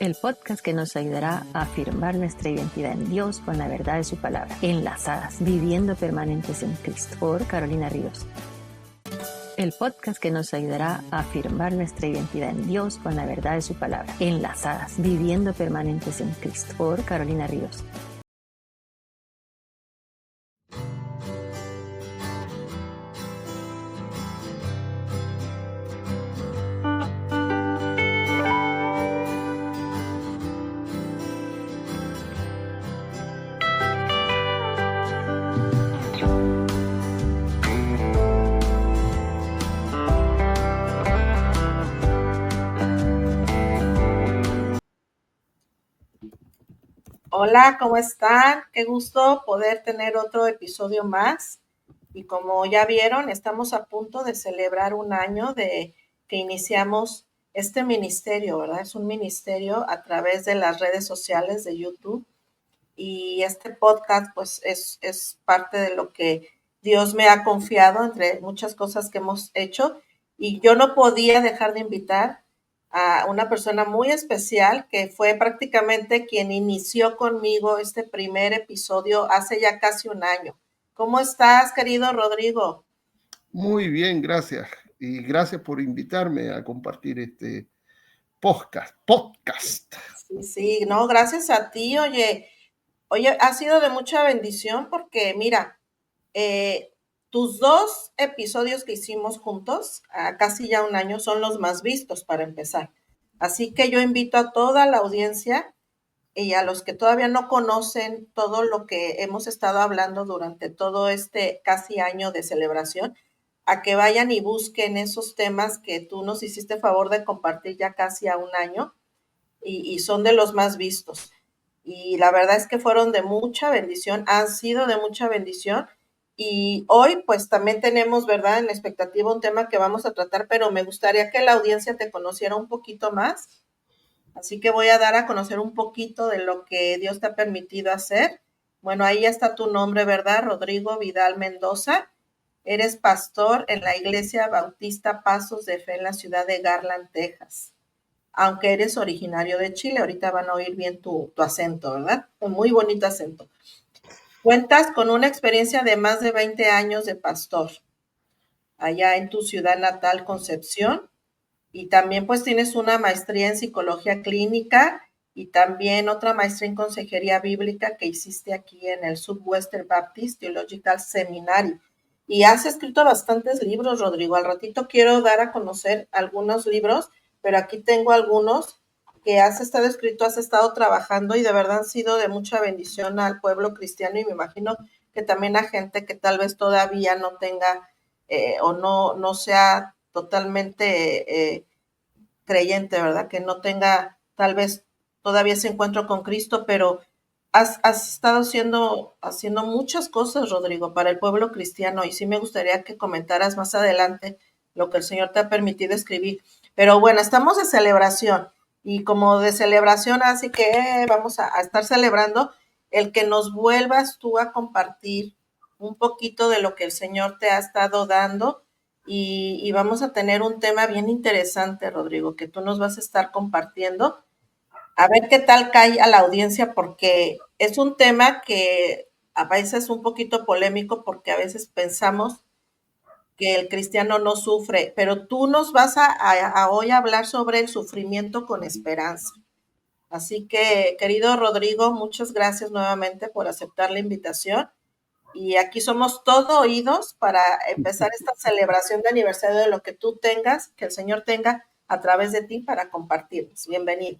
el podcast que nos ayudará a afirmar nuestra identidad en Dios con la verdad de su palabra. Enlazadas, viviendo permanentes en Cristo, por Carolina Ríos. El podcast que nos ayudará a afirmar nuestra identidad en Dios con la verdad de su palabra. Enlazadas, viviendo permanentes en Cristo, por Carolina Ríos. Hola, ¿cómo están? Qué gusto poder tener otro episodio más. Y como ya vieron, estamos a punto de celebrar un año de que iniciamos este ministerio, ¿verdad? Es un ministerio a través de las redes sociales de YouTube. Y este podcast, pues, es parte de lo que Dios me ha confiado entre muchas cosas que hemos hecho. Y yo no podía dejar de invitar a una persona muy especial que fue prácticamente quien inició conmigo este primer episodio hace ya casi un año. ¿Cómo estás, querido Rodrigo? Muy bien, gracias. Y gracias por invitarme a compartir este podcast. Sí, no, gracias a ti. Oye, ha sido de mucha bendición porque mira, eh, tus dos episodios que hicimos juntos, casi ya un año, son los más vistos para empezar. Así que yo invito a toda la audiencia y a los que todavía no conocen todo lo que hemos estado hablando durante todo este casi año de celebración, a que vayan y busquen esos temas que tú nos hiciste favor de compartir ya casi a un año y son de los más vistos. Y la verdad es que fueron de mucha bendición, han sido de mucha bendición. Y hoy pues también tenemos, ¿verdad?, en expectativa un tema que vamos a tratar, pero me gustaría que la audiencia te conociera un poquito más. Así que voy a dar a conocer un poquito de lo que Dios te ha permitido hacer. Bueno, ahí está tu nombre, ¿verdad? Rodrigo Vidal Mendoza. Eres pastor en la Iglesia Bautista Pasos de Fe en la ciudad de Garland, Texas. Aunque eres originario de Chile, ahorita van a oír bien tu acento, ¿verdad? Un muy bonito acento. Cuentas con una experiencia de más de 20 años de pastor allá en tu ciudad natal, Concepción, y también pues tienes una maestría en psicología clínica y también otra maestría en consejería bíblica que hiciste aquí en el Southwestern Baptist Theological Seminary. Y has escrito bastantes libros, Rodrigo. Al ratito quiero dar a conocer algunos libros, pero aquí tengo algunos que has estado escrito, has estado trabajando y de verdad han sido de mucha bendición al pueblo cristiano y me imagino que también a gente que tal vez todavía no tenga o no sea totalmente creyente, ¿verdad? Que no tenga tal vez todavía ese encuentro con Cristo, pero has estado haciendo muchas cosas, Rodrigo, para el pueblo cristiano y sí me gustaría que comentaras más adelante lo que el Señor te ha permitido escribir. Pero bueno, estamos de celebración y como de celebración, así que vamos a estar celebrando el que nos vuelvas tú a compartir un poquito de lo que el Señor te ha estado dando y vamos a tener un tema bien interesante, Rodrigo, que tú nos vas a estar compartiendo. A ver qué tal cae a la audiencia, porque es un tema que a veces es un poquito polémico, porque a veces pensamos que el cristiano no sufre, pero tú nos vas a hoy hablar sobre el sufrimiento con esperanza. Así que, querido Rodrigo, muchas gracias nuevamente por aceptar la invitación. Y aquí somos todo oídos para empezar esta celebración de aniversario de lo que tú tengas, que el Señor tenga a través de ti para compartirnos. Bienvenido.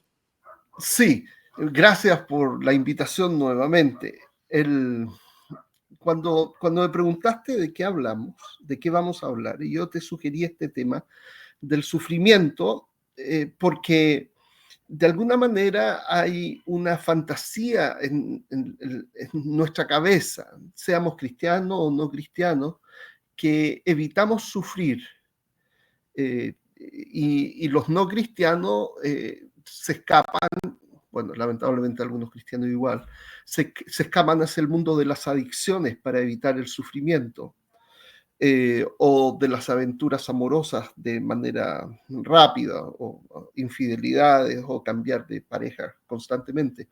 Sí, gracias por la invitación nuevamente. Cuando me preguntaste de qué hablamos, de qué vamos a hablar, y yo te sugerí este tema del sufrimiento, porque de alguna manera hay una fantasía en nuestra cabeza, seamos cristianos o no cristianos, que evitamos sufrir. Y los no cristianos se escapan, bueno, lamentablemente algunos cristianos igual, se escapan hacia el mundo de las adicciones para evitar el sufrimiento. O de las aventuras amorosas de manera rápida o infidelidades o cambiar de pareja constantemente.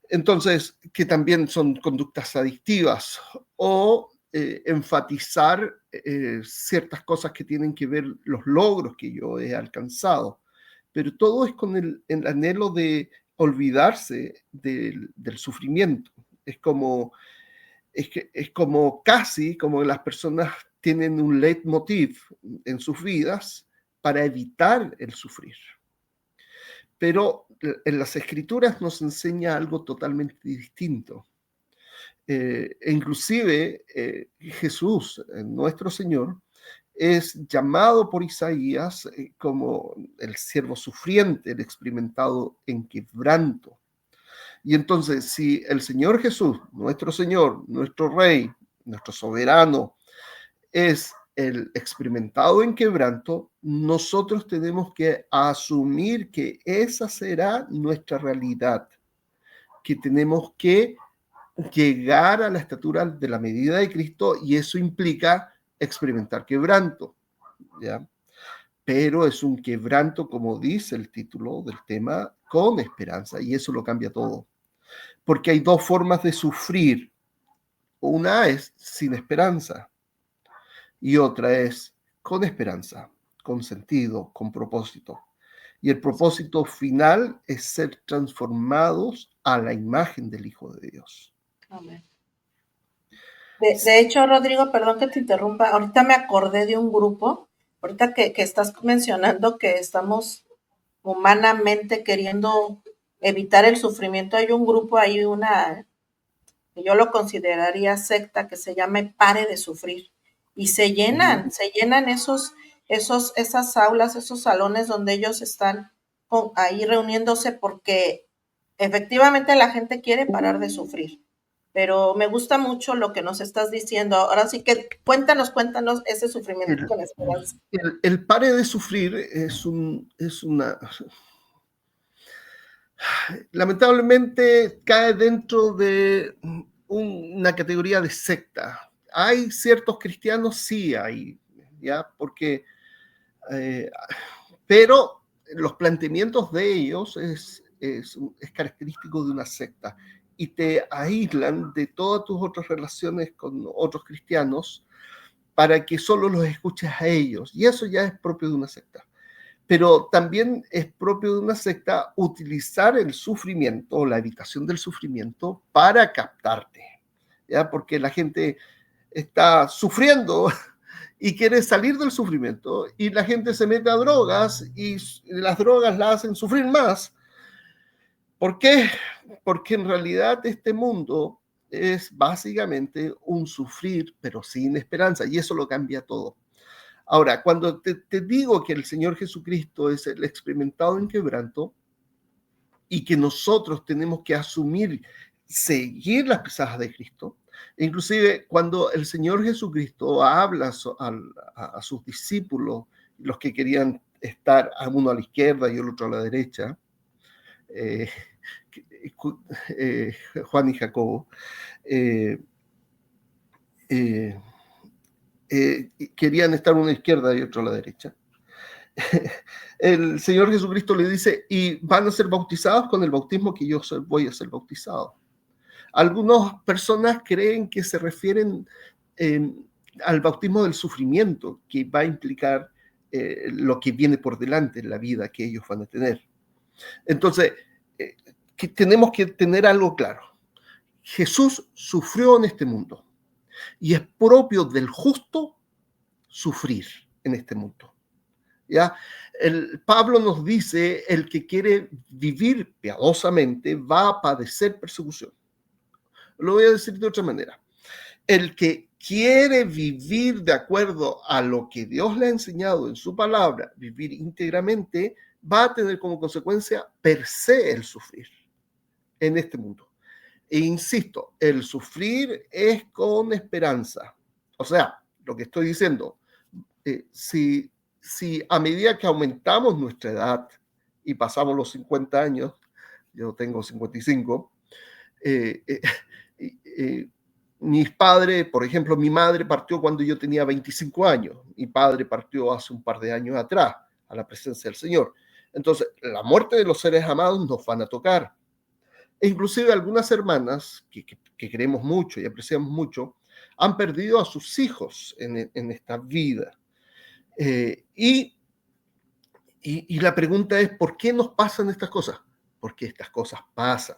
Entonces, que también son conductas adictivas o enfatizar ciertas cosas que tienen que ver los logros que yo he alcanzado. Pero todo es con el anhelo de olvidarse del sufrimiento. Es como casi como las personas tienen un leitmotiv en sus vidas para evitar el sufrir. Pero en las Escrituras nos enseña algo totalmente distinto. Inclusive Jesús, nuestro Señor, es llamado por Isaías como el siervo sufriente, el experimentado en quebranto. Y entonces, si el Señor Jesús, nuestro Señor, nuestro Rey, nuestro soberano, es el experimentado en quebranto, nosotros tenemos que asumir que esa será nuestra realidad, que tenemos que llegar a la estatura de la medida de Cristo, y eso implica experimentar quebranto, ¿ya? Pero es un quebranto, como dice el título del tema, con esperanza, y eso lo cambia todo. Porque hay dos formas de sufrir. Una es sin esperanza y otra es con esperanza, con sentido, con propósito. Y el propósito final es ser transformados a la imagen del Hijo de Dios. Amén. De hecho, Rodrigo, perdón que te interrumpa, ahorita me acordé de un grupo, ahorita que estás mencionando que estamos humanamente queriendo evitar el sufrimiento, hay un grupo, hay una, yo lo consideraría secta, que se llama Pare de Sufrir, y se llenan esas aulas, esos salones donde ellos están ahí reuniéndose porque efectivamente la gente quiere parar de sufrir. Pero me gusta mucho lo que nos estás diciendo. Ahora sí que cuéntanos ese sufrimiento con esperanza. El pare de sufrir es una... Lamentablemente cae dentro de una categoría de secta. ¿Hay ciertos cristianos? Sí hay, ¿ya? Porque... pero los planteamientos de ellos es característico de una secta y te aíslan de todas tus otras relaciones con otros cristianos para que solo los escuches a ellos, y eso ya es propio de una secta. Pero también es propio de una secta utilizar el sufrimiento o la evitación del sufrimiento para captarte, ¿ya? Porque la gente está sufriendo y quiere salir del sufrimiento, y la gente se mete a drogas y las drogas la hacen sufrir más. ¿Por qué? Porque en realidad este mundo es básicamente un sufrir, pero sin esperanza, y eso lo cambia todo. Ahora, cuando te digo que el Señor Jesucristo es el experimentado en quebranto y que nosotros tenemos que asumir, seguir las pisadas de Cristo, inclusive cuando el Señor Jesucristo habla a sus discípulos, los que querían estar uno a la izquierda y el otro a la derecha, Juan y Jacobo, querían estar uno a la izquierda y otro a la derecha. El Señor Jesucristo le dice, y van a ser bautizados con el bautismo que yo voy a ser bautizado. Algunas personas creen que se refieren al bautismo del sufrimiento, que va a implicar lo que viene por delante en la vida que ellos van a tener. Entonces, que tenemos que tener algo claro. Jesús sufrió en este mundo y es propio del justo sufrir en este mundo. ¿Ya? Pablo nos dice, el que quiere vivir piadosamente va a padecer persecución. Lo voy a decir de otra manera. El que quiere vivir de acuerdo a lo que Dios le ha enseñado en su palabra, vivir íntegramente, va a tener como consecuencia per se el sufrir en este mundo. E insisto, el sufrir es con esperanza. O sea, lo que estoy diciendo, si a medida que aumentamos nuestra edad y pasamos los 50 años, yo tengo 55, mis padres, por ejemplo, mi madre partió cuando yo tenía 25 años, mi padre partió hace un par de años atrás a la presencia del Señor. Entonces, la muerte de los seres amados nos van a tocar. E inclusive algunas hermanas que queremos mucho y apreciamos mucho, han perdido a sus hijos en esta vida. Y la pregunta es, ¿por qué nos pasan estas cosas? Porque estas cosas pasan.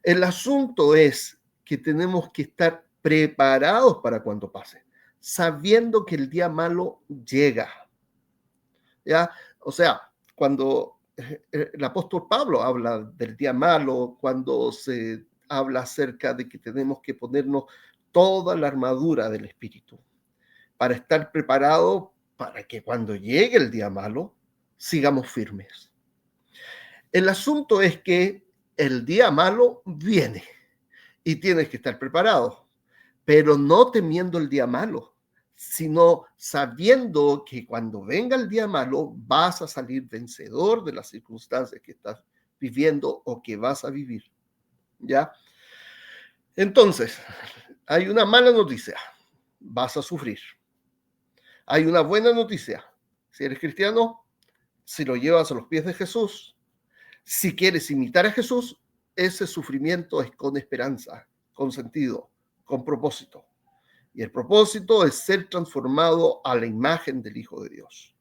El asunto es que tenemos que estar preparados para cuando pase, sabiendo que el día malo llega. ¿Ya? O sea, cuando el apóstol Pablo habla del día malo, cuando se habla acerca de que tenemos que ponernos toda la armadura del Espíritu para estar preparados para que cuando llegue el día malo, sigamos firmes. El asunto es que el día malo viene y tienes que estar preparado, pero no temiendo el día malo, sino sabiendo que cuando venga el día malo vas a salir vencedor de las circunstancias que estás viviendo o que vas a vivir. ¿Ya? Entonces, hay una mala noticia, vas a sufrir. Hay una buena noticia, si eres cristiano, si lo llevas a los pies de Jesús, si quieres imitar a Jesús, ese sufrimiento es con esperanza, con sentido, con propósito. Y el propósito es ser transformado a la imagen del Hijo de Dios.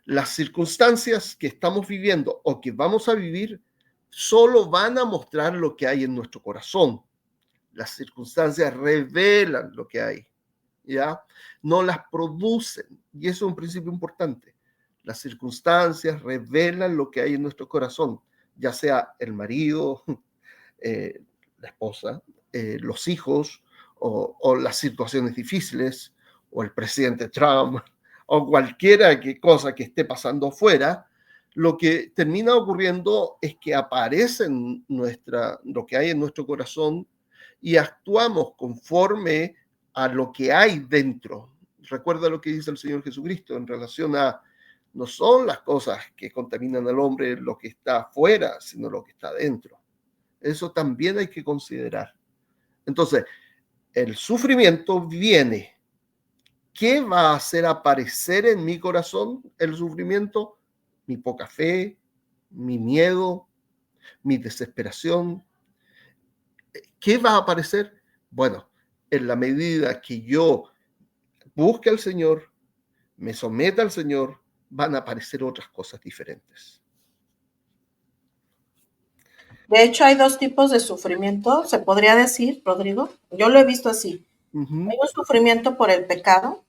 Las circunstancias que estamos viviendo o que vamos a vivir solo van a mostrar lo que hay en nuestro corazón. Las circunstancias revelan lo que hay, ¿ya? No las producen. Y eso es un principio importante. Las circunstancias revelan lo que hay en nuestro corazón, ya sea el marido, la esposa, los hijos, o las situaciones difíciles, o el presidente Trump, o cualquiera cosa que esté pasando afuera. Lo que termina ocurriendo es que aparece lo que hay en nuestro corazón y actuamos conforme a lo que hay dentro. Recuerda lo que dice el Señor Jesucristo en relación a no son las cosas que contaminan al hombre lo que está afuera, sino lo que está dentro. Eso también hay que considerar. Entonces, el sufrimiento viene. ¿Qué va a hacer aparecer en mi corazón el sufrimiento? Mi poca fe, mi miedo, mi desesperación. ¿Qué va a aparecer? Bueno, en la medida que yo busque al Señor, me someta al Señor, van a aparecer otras cosas diferentes. De hecho, hay dos tipos de sufrimiento, se podría decir, Rodrigo. Yo lo he visto así. Hay un sufrimiento por el pecado.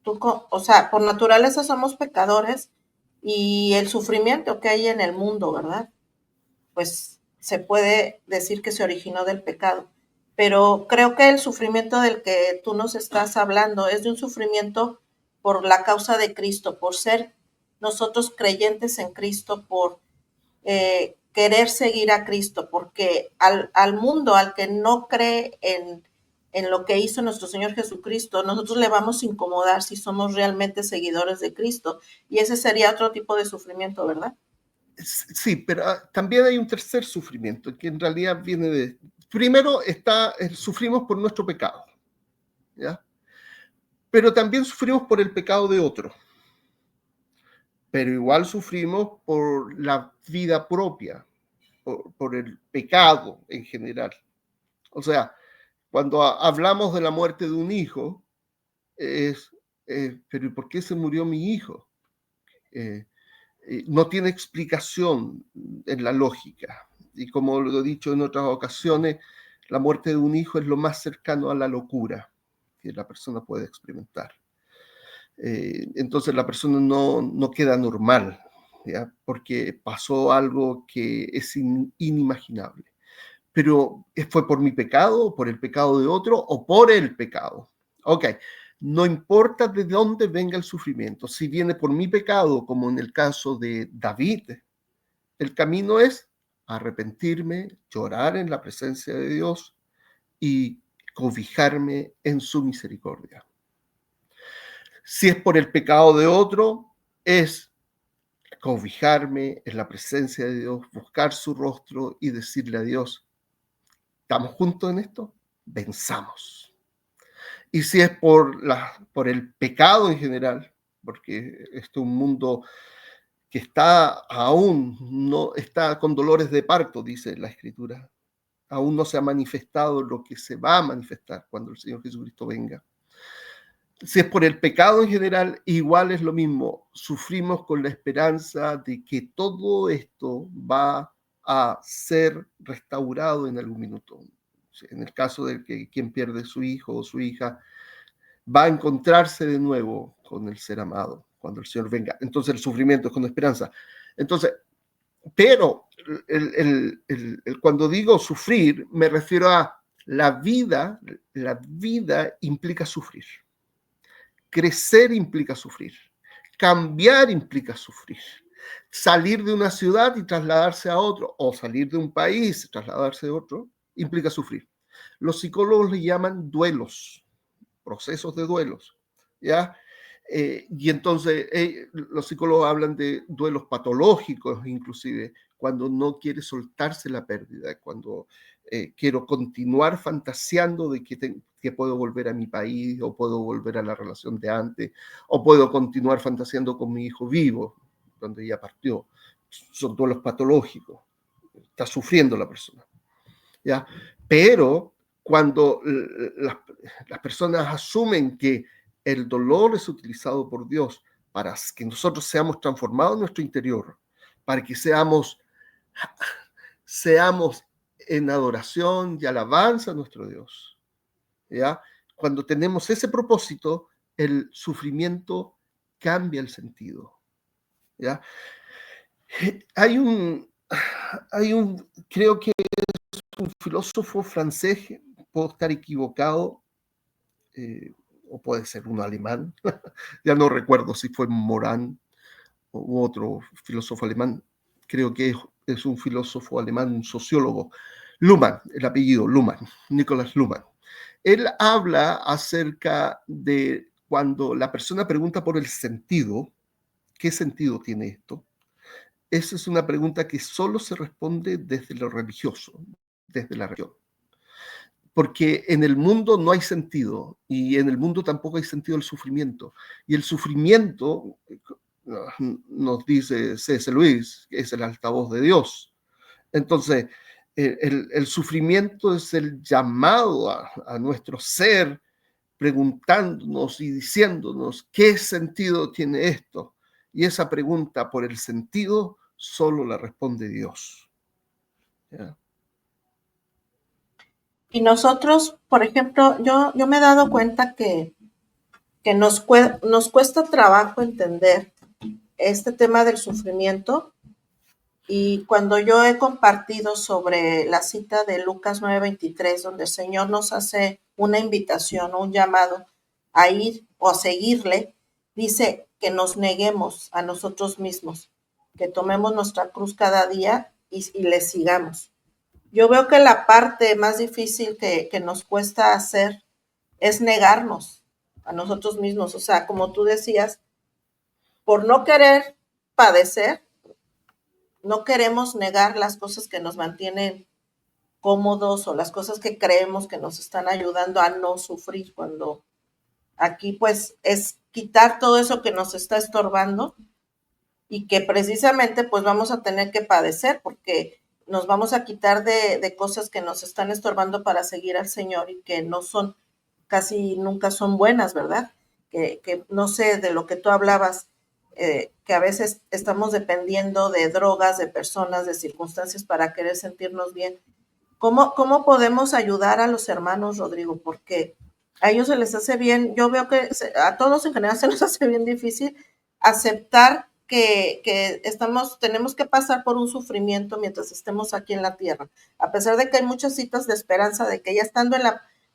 O sea, por naturaleza somos pecadores y el sufrimiento que hay en el mundo, ¿verdad? Pues se puede decir que se originó del pecado. Pero creo que el sufrimiento del que tú nos estás hablando es de un sufrimiento por la causa de Cristo, por ser nosotros creyentes en Cristo, por querer seguir a Cristo, porque al mundo, al que no cree en lo que hizo nuestro Señor Jesucristo, nosotros le vamos a incomodar si somos realmente seguidores de Cristo. Y ese sería otro tipo de sufrimiento, ¿verdad? Sí, pero también hay un tercer sufrimiento que en realidad viene de... Primero sufrimos por nuestro pecado, ¿ya? Pero también sufrimos por el pecado de otro. Pero igual sufrimos por la vida propia, por el pecado en general. O sea, cuando hablamos de la muerte de un hijo, pero ¿por qué se murió mi hijo? No tiene explicación en la lógica. Y como lo he dicho en otras ocasiones, la muerte de un hijo es lo más cercano a la locura que la persona puede experimentar. Entonces la persona no queda normal, ¿ya? Porque pasó algo que es inimaginable. Pero ¿fue por mi pecado, por el pecado de otro o por el pecado? Ok, no importa de dónde venga el sufrimiento, si viene por mi pecado, como en el caso de David, el camino es arrepentirme, llorar en la presencia de Dios y cobijarme en su misericordia. Si es por el pecado de otro, es cobijarme en la presencia de Dios, buscar su rostro y decirle a Dios, ¿estamos juntos en esto? Venzamos. Y si es por el pecado en general, porque esto es un mundo que está aún, no está con dolores de parto, dice la Escritura. Aún no se ha manifestado lo que se va a manifestar cuando el Señor Jesucristo venga. Si es por el pecado en general, igual es lo mismo. Sufrimos con la esperanza de que todo esto va a ser restaurado en algún minuto. En el caso de que quien pierde su hijo o su hija, va a encontrarse de nuevo con el ser amado cuando el Señor venga. Entonces el sufrimiento es con esperanza. Entonces, pero cuando digo sufrir, me refiero a la vida implica sufrir. Crecer implica sufrir. Cambiar implica sufrir. Salir de una ciudad y trasladarse a otro, o salir de un país y trasladarse a otro, implica sufrir. Los psicólogos le llaman duelos, procesos de duelos, ¿ya? Y entonces los psicólogos hablan de duelos patológicos, inclusive, cuando no quiere soltarse la pérdida, cuando quiero continuar fantaseando de que puedo volver a mi país, o puedo volver a la relación de antes, o puedo continuar fantaseando con mi hijo vivo, donde ya partió. Son duelos patológicos, está sufriendo la persona, ¿ya? Pero cuando las personas asumen que el dolor es utilizado por Dios para que nosotros seamos transformados en nuestro interior, para que seamos en adoración y alabanza a nuestro Dios, ¿ya? Cuando tenemos ese propósito, el sufrimiento cambia el sentido, ¿ya? Creo que es un filósofo francés, puedo estar equivocado, o puede ser un alemán, ya no recuerdo si fue Morán u otro filósofo alemán, creo que es un filósofo alemán, un sociólogo, Luhmann, el apellido Luhmann, Nicolás Luhmann. Él habla acerca de cuando la persona pregunta por el sentido, ¿qué sentido tiene esto? Esa es una pregunta que solo se responde desde lo religioso, desde la religión. Porque en el mundo no hay sentido, y en el mundo tampoco hay sentido el sufrimiento. Y el sufrimiento, nos dice C.S. Lewis, es el altavoz de Dios. Entonces, el sufrimiento es el llamado a nuestro ser, preguntándonos y diciéndonos qué sentido tiene esto. Y esa pregunta por el sentido solo la responde Dios. ¿Ya? Y nosotros, por ejemplo, yo me he dado cuenta que nos cuesta trabajo entender este tema del sufrimiento. Y cuando yo he compartido sobre la cita de Lucas 9:23, donde el Señor nos hace una invitación, un llamado a ir o a seguirle, dice que nos neguemos a nosotros mismos, que tomemos nuestra cruz cada día y le sigamos. Yo veo que la parte más difícil que nos cuesta hacer es negarnos a nosotros mismos. O sea, como tú decías, por no querer padecer, no queremos negar las cosas que nos mantienen cómodos o las cosas que creemos que nos están ayudando a no sufrir, cuando aquí pues es quitar todo eso que nos está estorbando y que precisamente pues vamos a tener que padecer, porque nos vamos a quitar de cosas que nos están estorbando para seguir al Señor y que no son, casi nunca son buenas, ¿verdad? Que no sé, de lo que tú hablabas, que a veces estamos dependiendo de drogas, de personas, de circunstancias para querer sentirnos bien. ¿Cómo podemos ayudar a los hermanos, Rodrigo? Porque a ellos se les hace bien, yo veo que a todos en general se nos hace bien difícil aceptar que tenemos que pasar por un sufrimiento mientras estemos aquí en la tierra, a pesar de que hay muchas citas de esperanza, de que ya estando en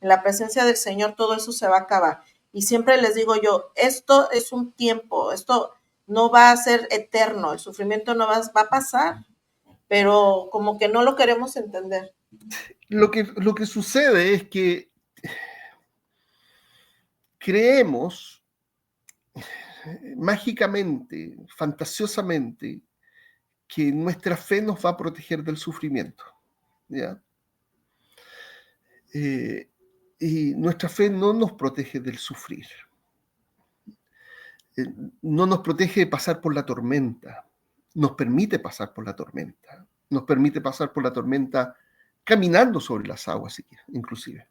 la presencia del Señor todo eso se va a acabar. Y siempre les digo yo, esto es un tiempo, esto no va a ser eterno, el sufrimiento no va a pasar, pero como que no lo queremos entender. Lo que sucede es que creemos mágicamente, fantasiosamente, que nuestra fe nos va a proteger del sufrimiento, ¿ya? Y nuestra fe no nos protege del sufrir, no nos protege de pasar por la tormenta, nos permite pasar por la tormenta. Nos permite pasar por la tormenta caminando sobre las aguas, inclusive.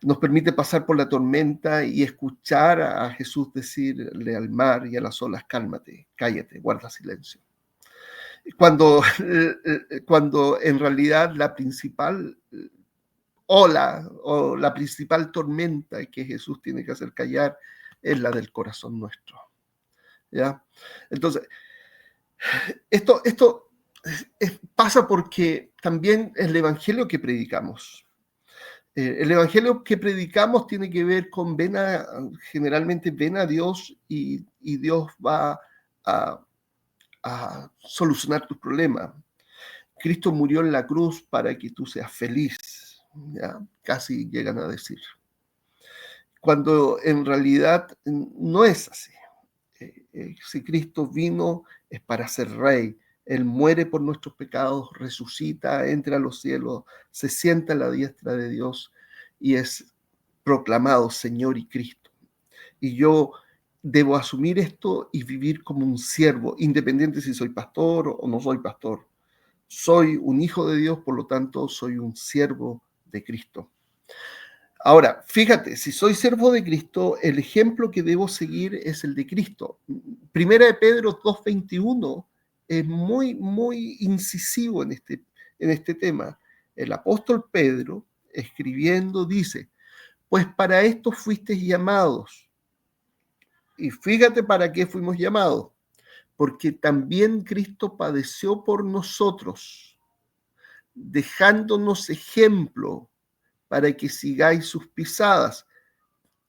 Nos permite pasar por la tormenta y escuchar a Jesús decirle al mar y a las olas, cálmate, cállate, guarda silencio. Cuando en realidad la principal ola o la principal tormenta que Jesús tiene que hacer callar es la del corazón nuestro. ¿Ya? Entonces, esto pasa porque también el evangelio que predicamos, tiene que ver con generalmente ven a Dios y Dios va a solucionar tus problemas. Cristo murió en la cruz para que tú seas feliz, ¿ya? Casi llegan a decir. Cuando en realidad no es así. Si Cristo vino es para ser rey. Él muere por nuestros pecados, resucita, entra a los cielos, se sienta a la diestra de Dios y es proclamado Señor y Cristo. Y yo debo asumir esto y vivir como un siervo, independiente si soy pastor o no soy pastor. Soy un hijo de Dios, por lo tanto, soy un siervo de Cristo. Ahora, fíjate, si soy siervo de Cristo, el ejemplo que debo seguir es el de Cristo. Primera de Pedro 2:21 es muy, muy incisivo en este tema. El apóstol Pedro, escribiendo, dice, pues para esto fuisteis llamados. Y fíjate para qué fuimos llamados. Porque también Cristo padeció por nosotros, dejándonos ejemplo para que sigáis sus pisadas.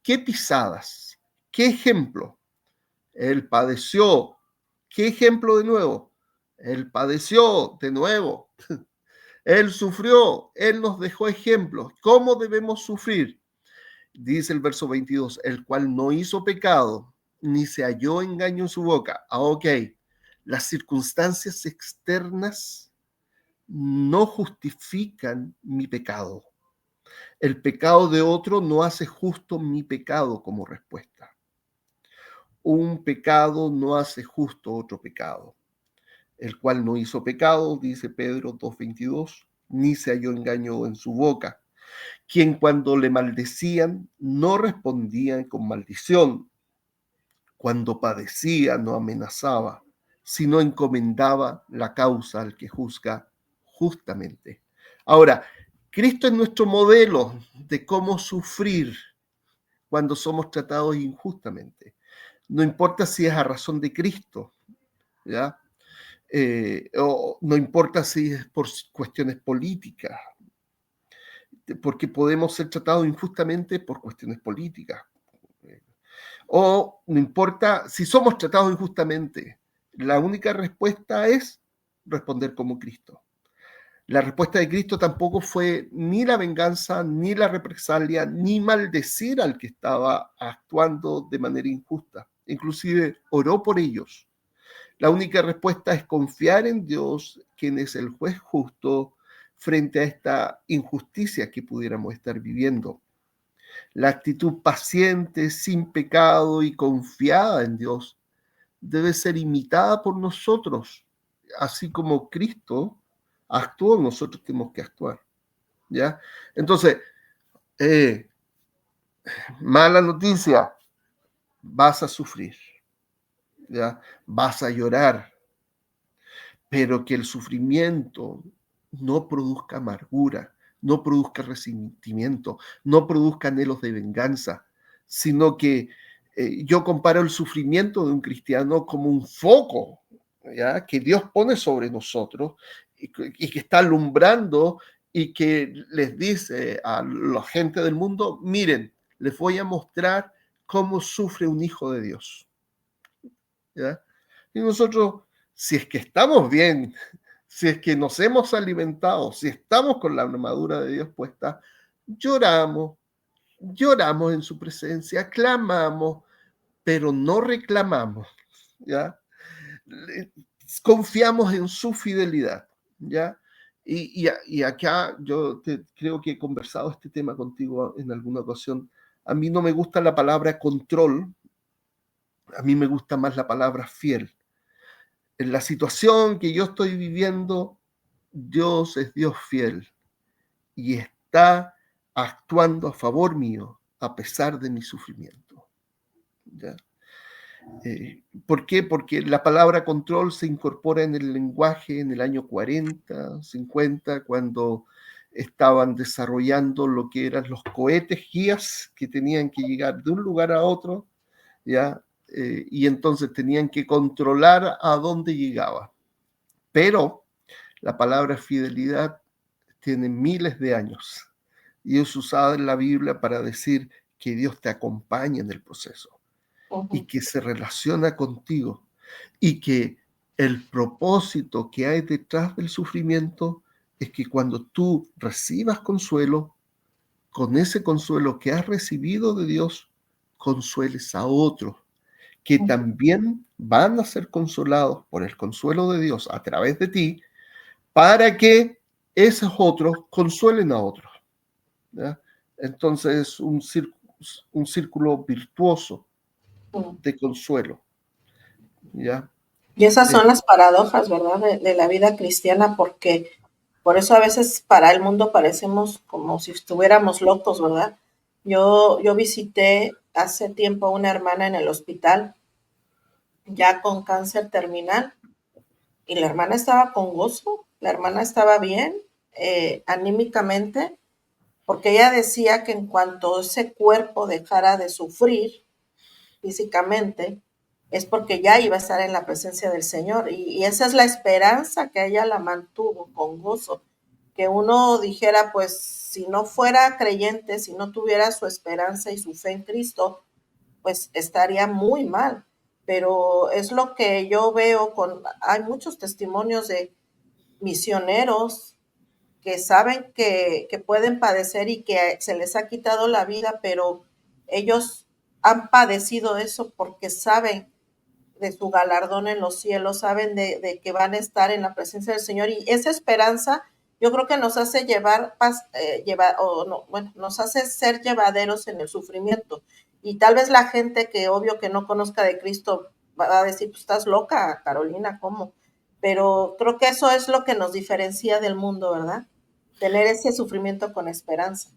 ¿Qué pisadas? ¿Qué ejemplo? Él padeció. ¿Qué ejemplo de nuevo? Él padeció de nuevo. Él sufrió. Él nos dejó ejemplos. ¿Cómo debemos sufrir? Dice el verso 22, el cual no hizo pecado, ni se halló engaño en su boca. Ok, las circunstancias externas no justifican mi pecado. El pecado de otro no hace justo mi pecado como respuesta. Un pecado no hace justo otro pecado. El cual no hizo pecado, dice Pedro 2:22, ni se halló engaño en su boca. Quien cuando le maldecían no respondían con maldición. Cuando padecía no amenazaba, sino encomendaba la causa al que juzga justamente. Ahora, Cristo es nuestro modelo de cómo sufrir cuando somos tratados injustamente. No importa si es a razón de Cristo, ¿ya? O no importa si es por cuestiones políticas, porque podemos ser tratados injustamente por cuestiones políticas. O no importa si somos tratados injustamente, la única respuesta es responder como Cristo. La respuesta de Cristo tampoco fue ni la venganza, ni la represalia, ni maldecir al que estaba actuando de manera injusta. Inclusive oró por ellos. La única respuesta es confiar en Dios, quien es el juez justo, frente a esta injusticia que pudiéramos estar viviendo. La actitud paciente, sin pecado y confiada en Dios debe ser imitada por nosotros. Así como Cristo actuó, nosotros tenemos que actuar. ¿Ya? Entonces, mala noticia, vas a sufrir, ¿ya? Vas a llorar, pero que el sufrimiento no produzca amargura, no produzca resentimiento, no produzca anhelos de venganza, sino que yo comparo el sufrimiento de un cristiano como un foco, ¿ya? Que Dios pone sobre nosotros y que está alumbrando y que les dice a la gente del mundo, miren, les voy a mostrar cómo sufre un hijo de Dios, ¿ya? Y nosotros, si es que estamos bien, si es que nos hemos alimentado, si estamos con la armadura de Dios puesta, lloramos en su presencia, clamamos, pero no reclamamos, ¿ya? Confiamos en su fidelidad, ¿ya? Y acá yo creo que he conversado este tema contigo en alguna ocasión. A mí no me gusta la palabra control, a mí me gusta más la palabra fiel. En la situación que yo estoy viviendo, Dios es Dios fiel y está actuando a favor mío a pesar de mi sufrimiento. ¿Ya? ¿Por qué? Porque la palabra control se incorpora en el lenguaje en el año 40, 50, cuando estaban desarrollando lo que eran los cohetes guías que tenían que llegar de un lugar a otro, ¿ya? Y entonces tenían que controlar a dónde llegaba. Pero la palabra fidelidad tiene miles de años y es usada en la Biblia para decir que Dios te acompaña en el proceso y que se relaciona contigo y que el propósito que hay detrás del sufrimiento es que cuando tú recibas consuelo, con ese consuelo que has recibido de Dios, consueles a otros que también van a ser consolados por el consuelo de Dios a través de ti, para que esos otros consuelen a otros, ¿ya? Entonces es un círculo virtuoso de consuelo, ¿ya? Y esas son las paradojas, ¿verdad? De la vida cristiana, porque por eso a veces para el mundo parecemos como si estuviéramos locos, ¿verdad? Yo visité hace tiempo a una hermana en el hospital, ya con cáncer terminal, y la hermana estaba con gozo, la hermana estaba bien, anímicamente, porque ella decía que en cuanto ese cuerpo dejara de sufrir físicamente, es porque ya iba a estar en la presencia del Señor. Y esa es la esperanza que ella la mantuvo con gozo. Que uno dijera, pues, si no fuera creyente, si no tuviera su esperanza y su fe en Cristo, pues estaría muy mal. Pero es lo que yo veo hay muchos testimonios de misioneros que saben que pueden padecer y que se les ha quitado la vida, pero ellos han padecido eso porque saben de su galardón en los cielos, saben de que van a estar en la presencia del Señor, y esa esperanza yo creo que nos hace nos hace ser llevaderos en el sufrimiento. Y tal vez la gente que obvio que no conozca de Cristo va a decir, pues estás loca, Carolina, ¿cómo? Pero creo que eso es lo que nos diferencia del mundo, ¿verdad? Tener ese sufrimiento con esperanza.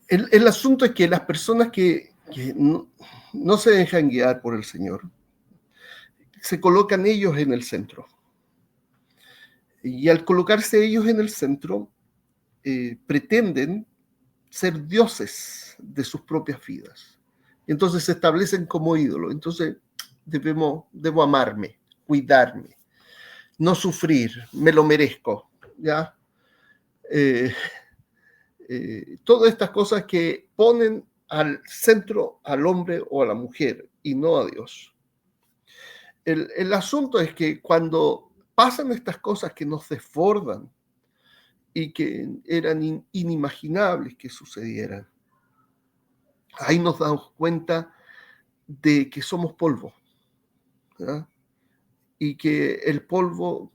El asunto es que las personas que no se dejan guiar por el Señor, se colocan ellos en el centro. Y al colocarse ellos en el centro, pretenden ser dioses de sus propias vidas. Y entonces se establecen como ídolos. Entonces debo amarme, cuidarme, no sufrir, me lo merezco, ¿ya? Todas estas cosas que ponen al centro al hombre o a la mujer y no a Dios. El asunto es que cuando pasan estas cosas que nos desbordan y que eran inimaginables que sucedieran, ahí nos damos cuenta de que somos polvo, ¿verdad? Y que el polvo,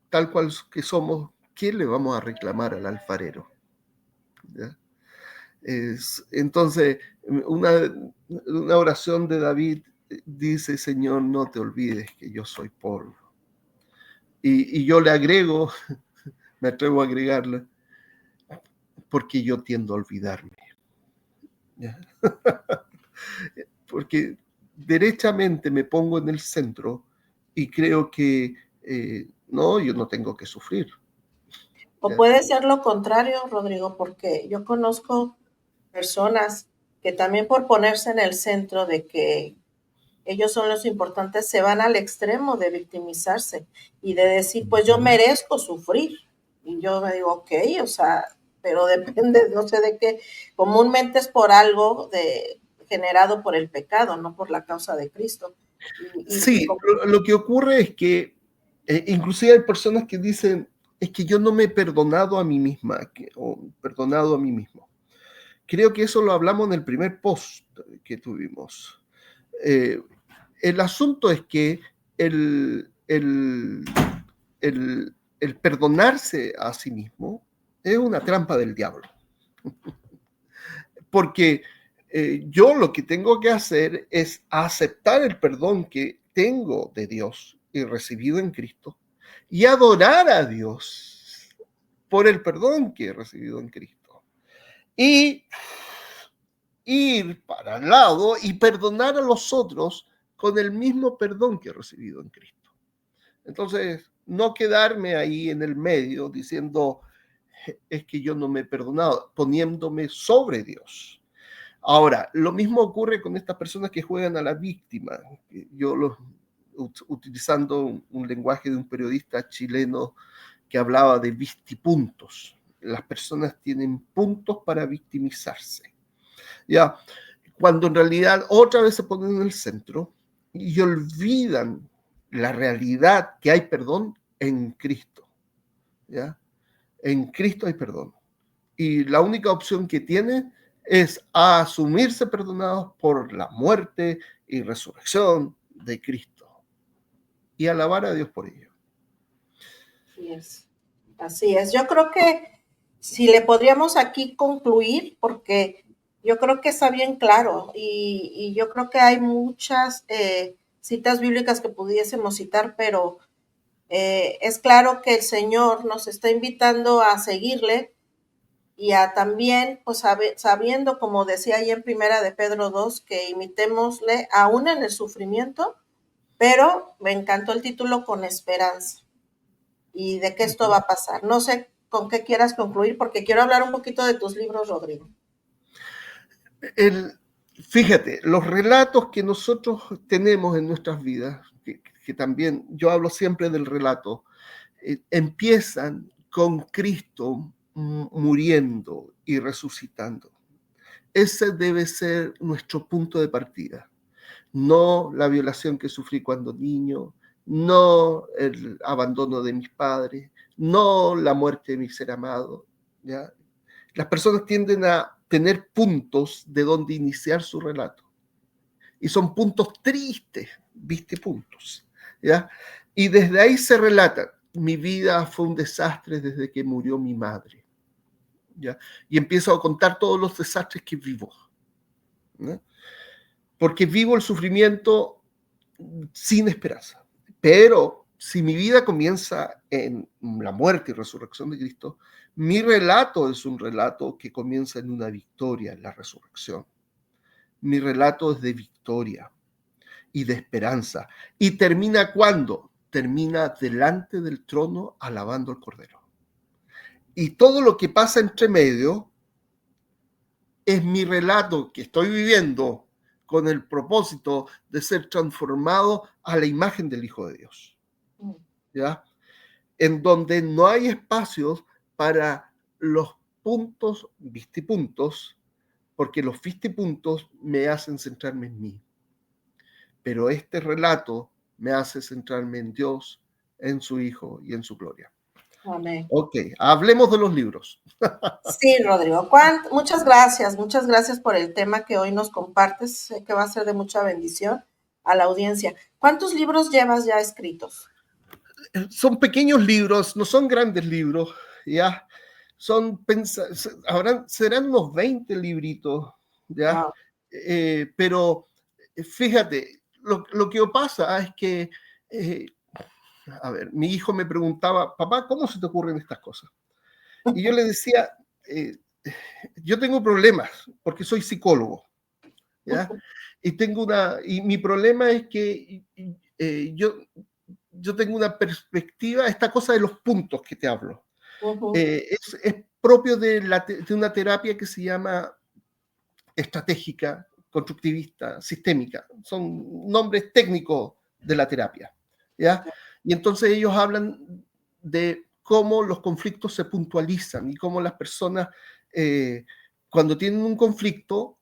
tal cual que somos, ¿qué le vamos a reclamar al alfarero? ¿Ya? Entonces, una oración de David dice: Señor, no te olvides que yo soy polvo. Y yo le agrego, me atrevo a agregarla, porque yo tiendo a olvidarme. ¿Ya? Porque derechamente me pongo en el centro y creo que no, yo no tengo que sufrir. O ¿Ya? puede ser lo contrario, Rodrigo, porque yo conozco personas que también por ponerse en el centro de que ellos son los importantes, se van al extremo de victimizarse y de decir, pues yo merezco sufrir. Y yo me digo, ok, o sea, pero depende, no sé de qué, comúnmente es por algo generado por el pecado, no por la causa de Cristo. Sí, lo que ocurre es que inclusive hay personas que dicen, es que yo no me he perdonado a mí misma, o perdonado a mí mismo. Creo que eso lo hablamos en el primer post que tuvimos. El asunto es que el perdonarse a sí mismo es una trampa del diablo. Porque yo lo que tengo que hacer es aceptar el perdón que tengo de Dios y recibido en Cristo y adorar a Dios por el perdón que he recibido en Cristo. Y ir para el lado y perdonar a los otros con el mismo perdón que he recibido en Cristo. Entonces, no quedarme ahí en el medio diciendo, es que yo no me he perdonado, poniéndome sobre Dios. Ahora, lo mismo ocurre con estas personas que juegan a la víctima. Yo utilizando un lenguaje de un periodista chileno que hablaba de victipuntos. Las personas tienen puntos para victimizarse. Ya, cuando en realidad otra vez se ponen en el centro y olvidan la realidad que hay perdón en Cristo. ¿Ya? En Cristo hay perdón. Y la única opción que tiene es asumirse perdonados por la muerte y resurrección de Cristo. Y alabar a Dios por ello. Así es. Así es. Yo creo que si le podríamos aquí concluir, porque yo creo que está bien claro y yo creo que hay muchas citas bíblicas que pudiésemos citar, pero es claro que el Señor nos está invitando a seguirle y a también, pues sabiendo, como decía ahí en Primera de Pedro 2, que imitémosle aún en el sufrimiento, pero me encantó el título con esperanza y de que esto va a pasar. No sé con qué quieras concluir, porque quiero hablar un poquito de tus libros, Rodrigo. Fíjate, los relatos que nosotros tenemos en nuestras vidas, que también yo hablo siempre del relato, empiezan con Cristo muriendo y resucitando. Ese debe ser nuestro punto de partida. No la violación que sufrí cuando niño, no el abandono de mis padres, no la muerte de mi ser amado. ¿Ya? Las personas tienden a tener puntos de donde iniciar su relato. Y son puntos tristes, ¿viste? Puntos. ¿Ya? Y desde ahí se relata, mi vida fue un desastre desde que murió mi madre. ¿Ya? Y empiezo a contar todos los desastres que vivo. ¿Ya? Porque vivo el sufrimiento sin esperanza. Pero si mi vida comienza en la muerte y resurrección de Cristo, mi relato es un relato que comienza en una victoria, en la resurrección. Mi relato es de victoria y de esperanza. ¿Y termina cuándo? Termina delante del trono alabando al Cordero. Y todo lo que pasa entre medio es mi relato que estoy viviendo con el propósito de ser transformado a la imagen del Hijo de Dios. ¿Ya? En donde no hay espacios para los puntos, vistipuntos, porque los vistipuntos me hacen centrarme en mí. Pero este relato me hace centrarme en Dios, en su Hijo y en su gloria. Amén. Ok, hablemos de los libros. Sí, Rodrigo. Muchas gracias por el tema que hoy nos compartes, sé que va a ser de mucha bendición a la audiencia. ¿Cuántos libros llevas ya escritos? Son pequeños libros, no son grandes libros, ¿ya? Serán unos 20 libritos, ¿ya? Wow. Pero fíjate, lo que pasa es que, a ver, mi hijo me preguntaba, papá, ¿cómo se te ocurren estas cosas? Y yo le decía, yo tengo problemas porque soy psicólogo, ¿ya? Y mi problema es que yo tengo una perspectiva, esta cosa de los puntos que te hablo. Es propio de una terapia que se llama estratégica, constructivista, sistémica. Son nombres técnicos de la terapia, ¿ya? Y entonces ellos hablan de cómo los conflictos se puntualizan y cómo las personas, cuando tienen un conflicto,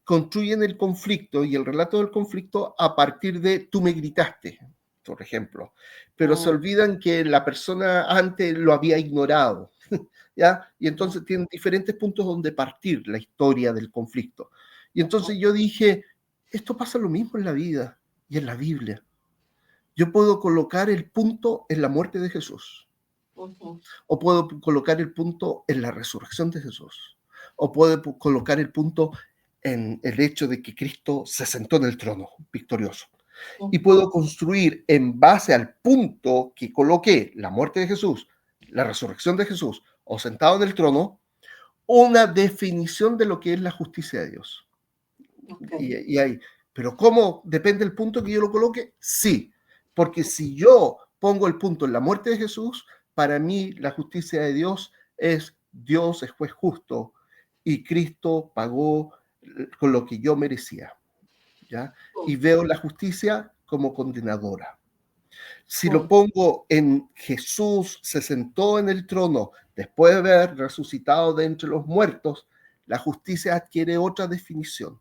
construyen el conflicto y el relato del conflicto a partir de tú me gritaste, por ejemplo, pero se olvidan que la persona antes lo había ignorado, ¿ya? Y entonces tienen diferentes puntos donde partir la historia del conflicto. Y entonces yo dije, esto pasa lo mismo en la vida y en la Biblia. Yo puedo colocar el punto en la muerte de Jesús, o puedo colocar el punto en la resurrección de Jesús, o puedo colocar el punto en el hecho de que Cristo se sentó en el trono victorioso. y puedo construir en base al punto que coloqué, la muerte de Jesús, la resurrección de Jesús, o sentado en el trono, una definición de lo que es la justicia de Dios. Okay. Y ahí, pero ¿cómo? ¿Depende del punto que yo lo coloque? Sí, porque si yo pongo el punto en la muerte de Jesús, para mí la justicia de Dios es juez justo y Cristo pagó con lo que yo merecía, ¿ya? Y veo la justicia como condenadora. Si lo pongo en Jesús se sentó en el trono después de haber resucitado de entre los muertos, la justicia adquiere otra definición.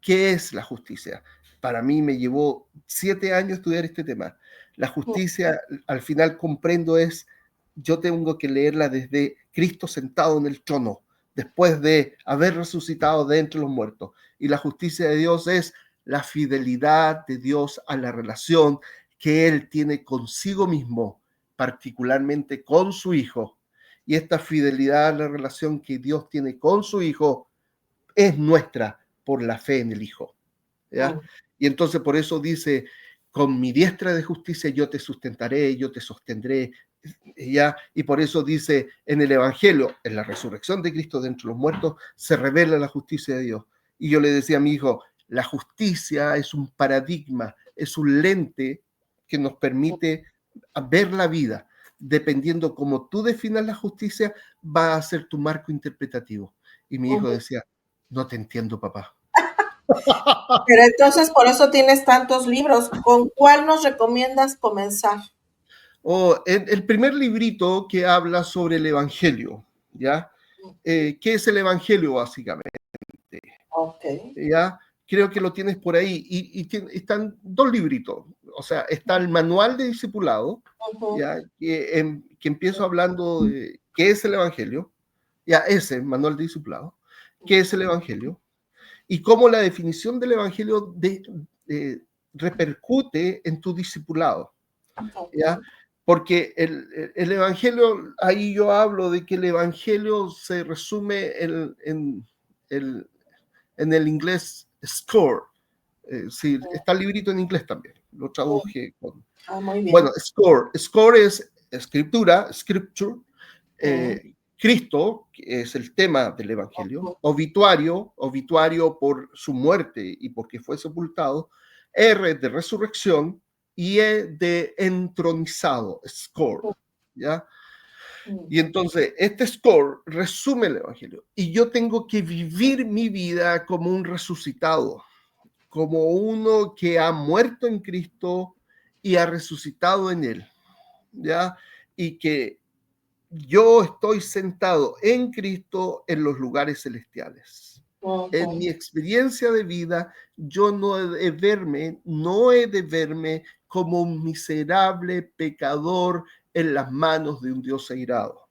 ¿Qué es la justicia? Para mí me llevó 7 años estudiar este tema. La justicia, al final comprendo yo tengo que leerla desde Cristo sentado en el trono, después de haber resucitado de entre los muertos. Y la justicia de Dios es la fidelidad de Dios a la relación que Él tiene consigo mismo, particularmente con su Hijo. Y esta fidelidad a la relación que Dios tiene con su Hijo es nuestra por la fe en el Hijo, ¿ya? Y entonces por eso dice, con mi diestra de justicia yo te sustentaré, yo te sostendré, ¿ya? Y por eso dice en el Evangelio, en la resurrección de Cristo de entre los muertos, se revela la justicia de Dios. Y yo le decía a mi hijo, la justicia es un paradigma, es un lente que nos permite ver la vida. Dependiendo cómo tú definas la justicia, va a ser tu marco interpretativo. Y mi hijo decía, no te entiendo, papá. Pero entonces, por eso tienes tantos libros. ¿Con cuál nos recomiendas comenzar? El primer librito que habla sobre el Evangelio, ¿ya? ¿Qué es el Evangelio, básicamente? Ok. ¿Ya? Creo que lo tienes por ahí. Y están 2 libritos. O sea, está el manual de discipulado, ¿ya? Que empiezo hablando de qué es el Evangelio. Ya, ese manual de discipulado. ¿Qué es el Evangelio? Y cómo la definición del Evangelio repercute en tu discipulado, ¿ya? Porque el Evangelio, ahí yo hablo de que el Evangelio se resume en el inglés score. Sí, está el librito en inglés también, lo traduje con... Muy bien. Bueno, score es escritura, scripture, Cristo, que es el tema del Evangelio, obituario por su muerte y porque fue sepultado, R de resurrección y E de entronizado, score, ¿ya? Y entonces, este score resume el Evangelio y yo tengo que vivir mi vida como un resucitado, como uno que ha muerto en Cristo y ha resucitado en Él, ¿ya? Y que yo estoy sentado en Cristo en los lugares celestiales. En mi experiencia de vida, yo no he de verme como un miserable pecador en las manos de un Dios airado.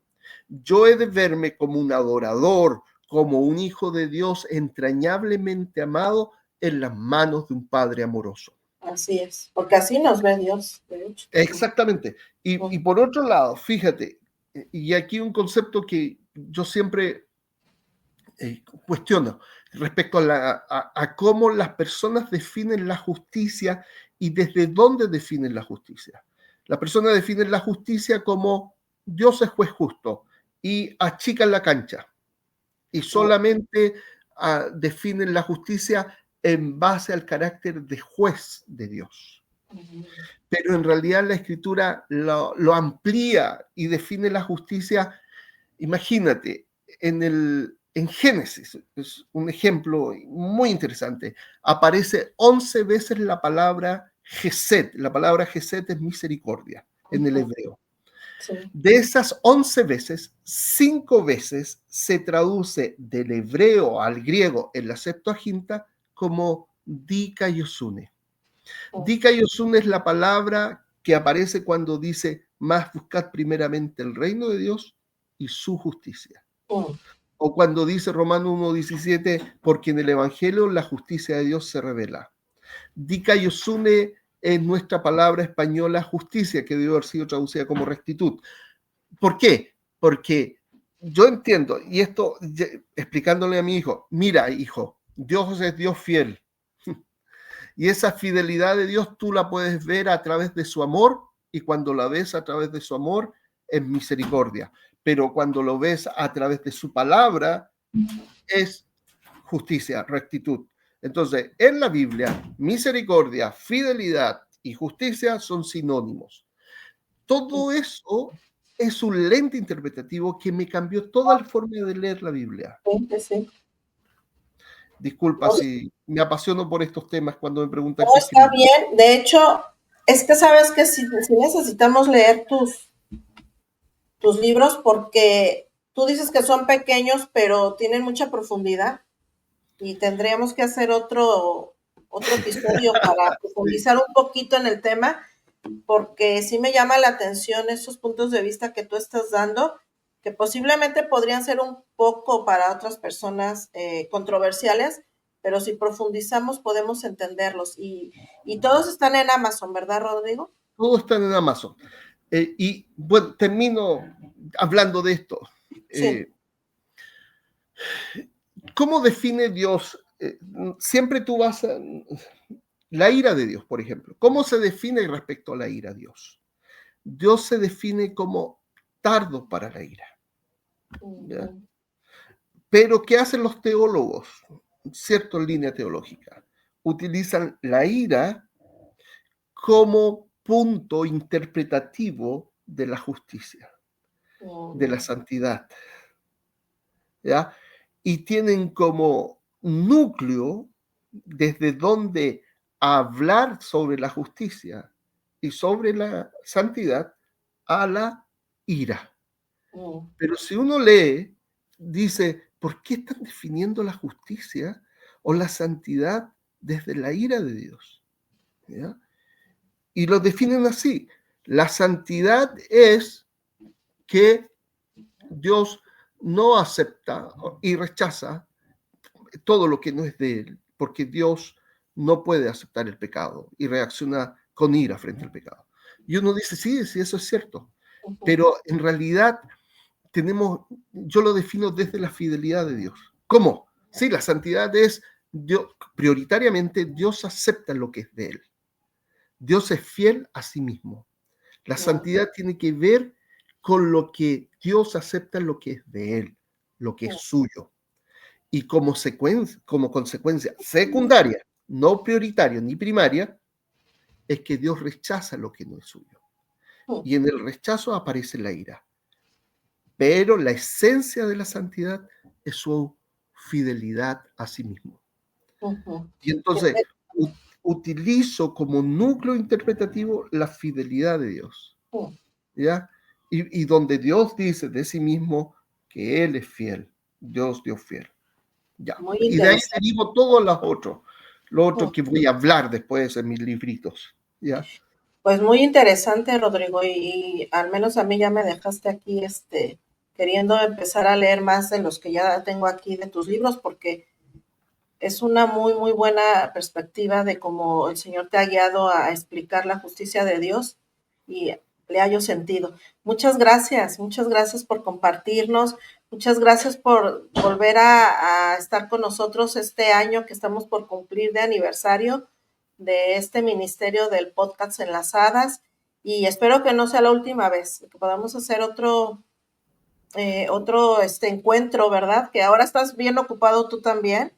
Yo he de verme como un adorador, como un hijo de Dios entrañablemente amado en las manos de un Padre amoroso. Así es, porque así nos ve Dios, de hecho. Exactamente. Y por otro lado, fíjate, y aquí un concepto que yo siempre cuestiono respecto a cómo las personas definen la justicia y desde dónde definen la justicia. Las personas definen la justicia como Dios es juez justo y achican la cancha y solamente definen la justicia en base al carácter de juez de Dios. Pero en realidad la Escritura lo amplía y define la justicia. Imagínate, en Génesis, es un ejemplo muy interesante, aparece 11 veces la palabra Gesed. La palabra Gesed es misericordia en el hebreo. Sí. De esas 11 veces, 5 veces se traduce del hebreo al griego en la Septuaginta como dikaiosune. Dikaiosune es la palabra que aparece cuando dice, más buscad primeramente el reino de Dios y su justicia. O cuando dice Romanos 1:17, porque en el Evangelio la justicia de Dios se revela. Dikaiosune es nuestra palabra española justicia, que debe haber sido traducida como rectitud. ¿Por qué? Porque yo entiendo, y esto explicándole a mi hijo, mira, hijo, Dios es Dios fiel. Y esa fidelidad de Dios tú la puedes ver a través de su amor, y cuando la ves a través de su amor es misericordia. Pero cuando lo ves a través de su palabra es justicia, rectitud. Entonces, en la Biblia, misericordia, fidelidad y justicia son sinónimos. Todo eso es un lente interpretativo que me cambió toda la forma de leer la Biblia. Sí. Disculpa si me apasiono por estos temas cuando me preguntan No, qué está escribir. bien. De hecho, es que sabes que si necesitamos leer tus libros, porque tú dices que son pequeños, pero tienen mucha profundidad, y tendríamos que hacer otro episodio para profundizar un poquito en el tema, porque sí me llama la atención esos puntos de vista que tú estás dando, que posiblemente podrían ser un poco para otras personas controversiales, pero si profundizamos podemos entenderlos. Y todos están en Amazon, ¿verdad, Rodrigo? Todos están en Amazon. Y bueno, termino hablando de esto. Sí. ¿Cómo define Dios? Siempre tú vas a... La ira de Dios, por ejemplo. ¿Cómo se define respecto a la ira de Dios? Dios se define como tardo para la ira. ¿Ya? Pero ¿qué hacen los teólogos? Cierto, en línea teológica. Utilizan la ira como punto interpretativo de la justicia, de la santidad. ¿Ya? Y tienen como núcleo desde donde hablar sobre la justicia y sobre la santidad a la ira. Pero si uno lee, dice, ¿por qué están definiendo la justicia o la santidad desde la ira de Dios? ¿Ya? Y lo definen así. La santidad es que Dios no acepta y rechaza todo lo que no es de Él, porque Dios no puede aceptar el pecado y reacciona con ira frente al pecado. Y uno dice, sí, eso es cierto, pero en realidad yo lo defino desde la fidelidad de Dios. ¿Cómo? Sí, la santidad es, Dios, prioritariamente Dios acepta lo que es de Él. Dios es fiel a sí mismo. La santidad tiene que ver con lo que Dios acepta, lo que es de Él, lo que es suyo. Y como consecuencia secundaria, no prioritaria ni primaria, es que Dios rechaza lo que no es suyo. Y en el rechazo aparece la ira. Pero la esencia de la santidad es su fidelidad a sí mismo. Y entonces utilizo como núcleo interpretativo la fidelidad de Dios. ¿Ya? Y donde Dios dice de sí mismo que Él es fiel, Dios fiel. Ya. Y de ahí derivo todos los otros que voy a hablar después en mis libritos. ¿Ya? Pues muy interesante, Rodrigo, y al menos a mí ya me dejaste aquí queriendo empezar a leer más de los que ya tengo aquí de tus libros, porque es una muy, muy buena perspectiva de cómo el Señor te ha guiado a explicar la justicia de Dios, y le hallo sentido. Muchas gracias por compartirnos, muchas gracias por volver a estar con nosotros este año que estamos por cumplir de aniversario de este ministerio del podcast Enlazadas, y espero que no sea la última vez, que podamos hacer otro encuentro, ¿verdad? Que ahora estás bien ocupado tú también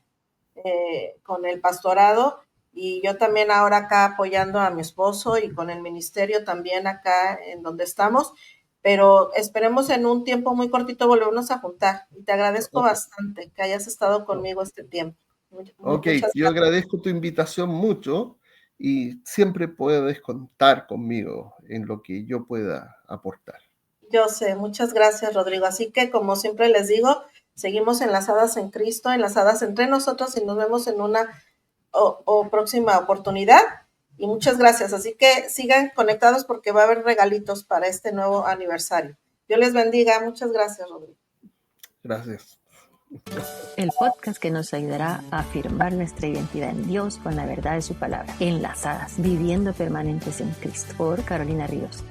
con el pastorado, y yo también ahora acá apoyando a mi esposo y con el ministerio también acá en donde estamos, pero esperemos en un tiempo muy cortito volvernos a juntar, y te agradezco bastante que hayas estado conmigo este tiempo. Ok, yo agradezco tu invitación mucho y siempre puedes contar conmigo en lo que yo pueda aportar. Yo sé, muchas gracias, Rodrigo. Así que, como siempre les digo, seguimos enlazadas en Cristo, enlazadas entre nosotros, y nos vemos en una próxima oportunidad. Y muchas gracias. Así que sigan conectados porque va a haber regalitos para este nuevo aniversario. Dios les bendiga. Muchas gracias, Rodrigo. Gracias. El podcast que nos ayudará a afirmar nuestra identidad en Dios con la verdad de su palabra. Enlazadas, viviendo permanentes en Cristo. Por Carolina Ríos.